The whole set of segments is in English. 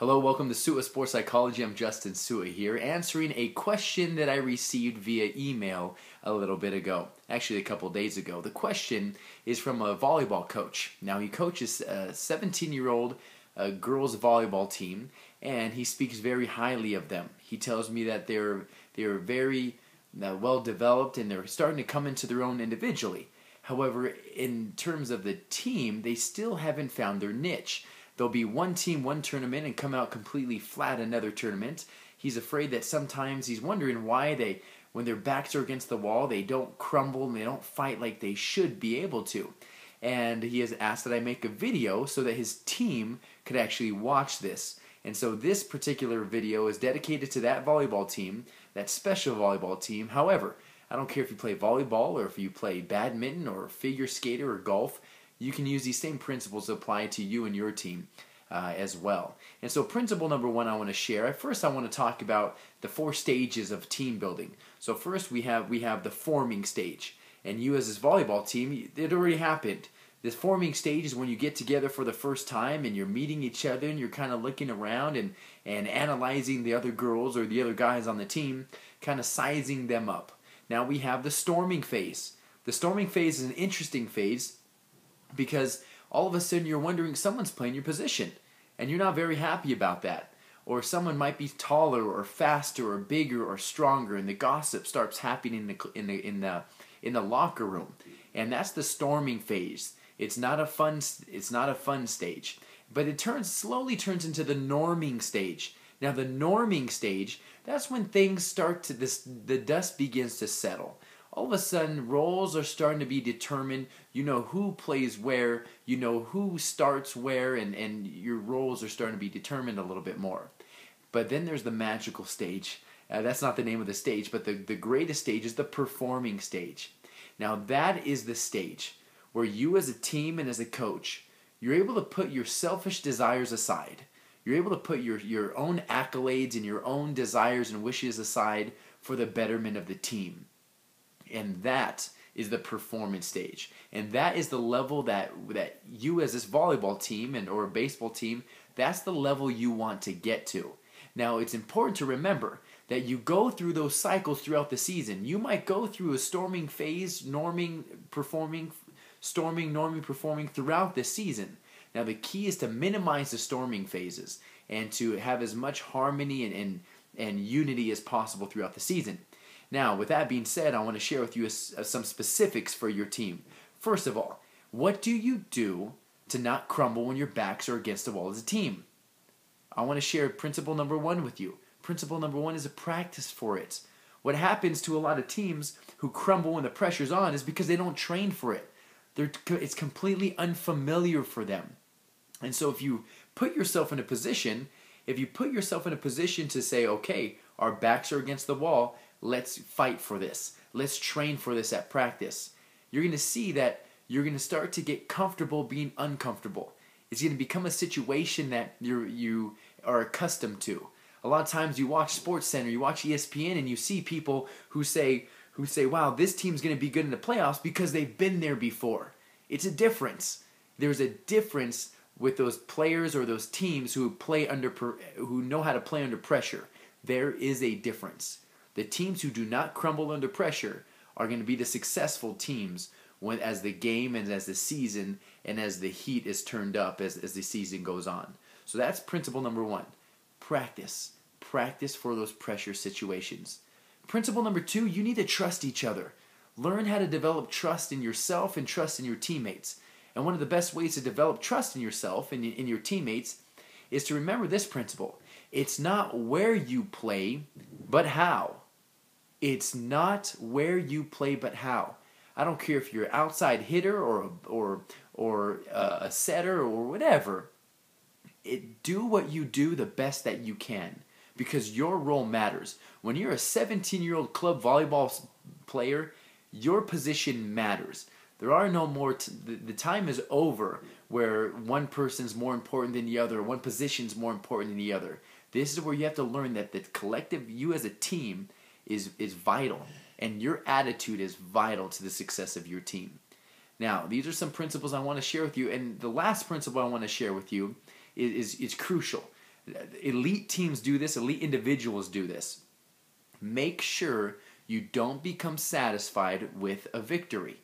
Hello, welcome to Sua Sports Psychology. I'm Justin Sua here, answering a question that I received via email a little bit ago, actually a couple days ago. The question is from a volleyball coach. Now, he coaches a 17-year-old girls volleyball team, and he speaks very highly of them. He tells me that they're very well developed and they're starting to come into their own individually. However, in terms of the team, they still haven't found their niche. There'll be one team, one tournament, and come out completely flat another tournament. He's afraid that sometimes he's wondering why when their backs are against the wall, they don't crumble and they don't fight like they should be able to. And he has asked that I make a video so that his team could actually watch this. And so this particular video is dedicated to that volleyball team, that special volleyball team. However, I don't care if you play volleyball or if you play badminton or figure skater or golf. You can use these same principles to apply to you and your team as well. And so principle number one I want to share. First I want to talk about the 4 stages of team building. So first we have the forming stage. And you as this volleyball team, it already happened. This forming stage is when you get together for the first time and you're meeting each other and you're kind of looking around and analyzing the other girls or the other guys on the team, kind of sizing them up. Now we have the storming phase. The storming phase is an interesting phase because all of a sudden you're wondering someone's playing your position and you're not very happy about that. Or someone might be taller or faster or bigger or stronger, and the gossip starts happening in the locker room. And that's the storming phase. It's not a fun stage, but it slowly turns into the norming stage. Now the norming stage, that's when things start to the dust begins to settle. All of a sudden, roles are starting to be determined. You know who plays where, you know who starts where, and your roles are starting to be determined a little bit more. But then there's the magical stage. That's not the name of the stage, but the greatest stage is the performing stage. Now that is the stage where you as a team and as a coach, you're able to put your selfish desires aside. You're able to put your own accolades and your own desires and wishes aside for the betterment of the team. And that is the performance stage. And that is the level that you as this volleyball team or a baseball team, that's the level you want to get to. Now, it's important to remember that you go through those cycles throughout the season. You might go through a storming phase, norming, performing throughout the season. Now, the key is to minimize the storming phases and to have as much harmony and unity as possible throughout the season. Now, with that being said, I want to share with you some specifics for your team. First of all, what do you do to not crumble when your backs are against the wall as a team? I want to share principle number 1 with you. Principle number 1 is a practice for it. What happens to a lot of teams who crumble when the pressure's on is because they don't train for it. It's completely unfamiliar for them. And so if you put yourself in a position, to say, okay, our backs are against the wall, let's fight for this. Let's train for this at practice. You're going to see that you're going to start to get comfortable being uncomfortable. It's going to become a situation that you are accustomed to. A lot of times you watch SportsCenter, you watch ESPN, and you see people who say, wow, this team's going to be good in the playoffs because they've been there before. It's a difference. There's a difference with those players or those teams who know how to play under pressure. There is a difference. The teams who do not crumble under pressure are going to be the successful teams as the game and as the season and as the heat is turned up as the season goes on. So that's principle number 1. Practice. Practice for those pressure situations. Principle number 2, you need to trust each other. Learn how to develop trust in yourself and trust in your teammates. And one of the best ways to develop trust in yourself and in your teammates is to remember this principle. It's not where you play, but how. It's not where you play, but how. I don't care if you're an outside hitter or a setter or whatever. Do what you do the best that you can because your role matters. When you're a 17-year-old club volleyball player, your position matters. There are no more, the time is over where one person's more important than the other, one position's more important than the other. This is where you have to learn that the collective, you as a team, is vital. And your attitude is vital to the success of your team. Now, these are some principles I want to share with you. And the last principle I want to share with you is crucial. Elite teams do this, elite individuals do this. Make sure you don't become satisfied with a victory.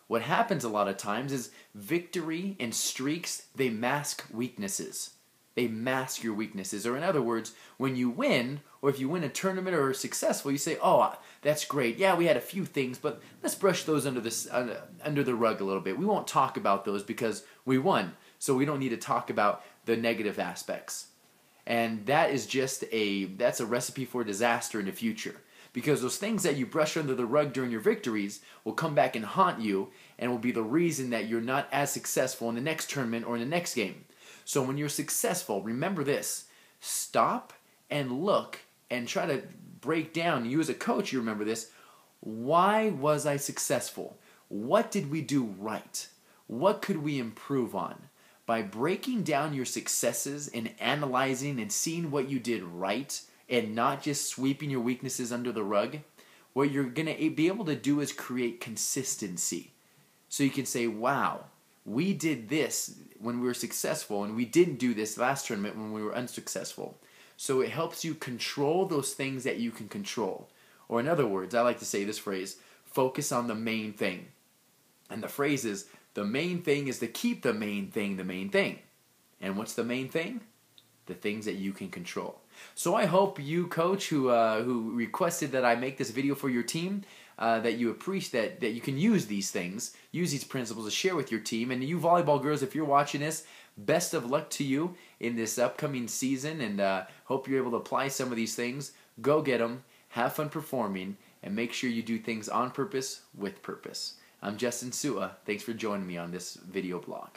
What happens a lot of times is victory and streaks, they mask weaknesses. They mask your weaknesses. Or in other words, when you win, or if you win a tournament or are successful, you say, oh, that's great. Yeah, we had a few things, but let's brush those under the rug a little bit. We won't talk about those because we won. So we don't need to talk about the negative aspects. And that is that's a recipe for disaster in the future. Because those things that you brush under the rug during your victories will come back and haunt you and will be the reason that you're not as successful in the next tournament or in the next game. So when you're successful, remember this. Stop and look and try to break down. You as a coach, you remember this. Why was I successful? What did we do right? What could we improve on? By breaking down your successes and analyzing and seeing what you did right, and not just sweeping your weaknesses under the rug, what you're going to be able to do is create consistency. So you can say, wow, we did this when we were successful, and we didn't do this last tournament when we were unsuccessful. So it helps you control those things that you can control. Or in other words, I like to say this phrase, focus on the main thing. And the phrase is, the main thing is to keep the main thing the main thing. And what's the main thing? The things that you can control. So I hope you, coach, who requested that I make this video for your team, that you appreciate that you can use these things, use these principles to share with your team. And you volleyball girls, if you're watching this, best of luck to you in this upcoming season, and hope you're able to apply some of these things. Go get them, have fun performing, and make sure you do things on purpose with purpose. I'm Justin Sua. Thanks for joining me on this video blog.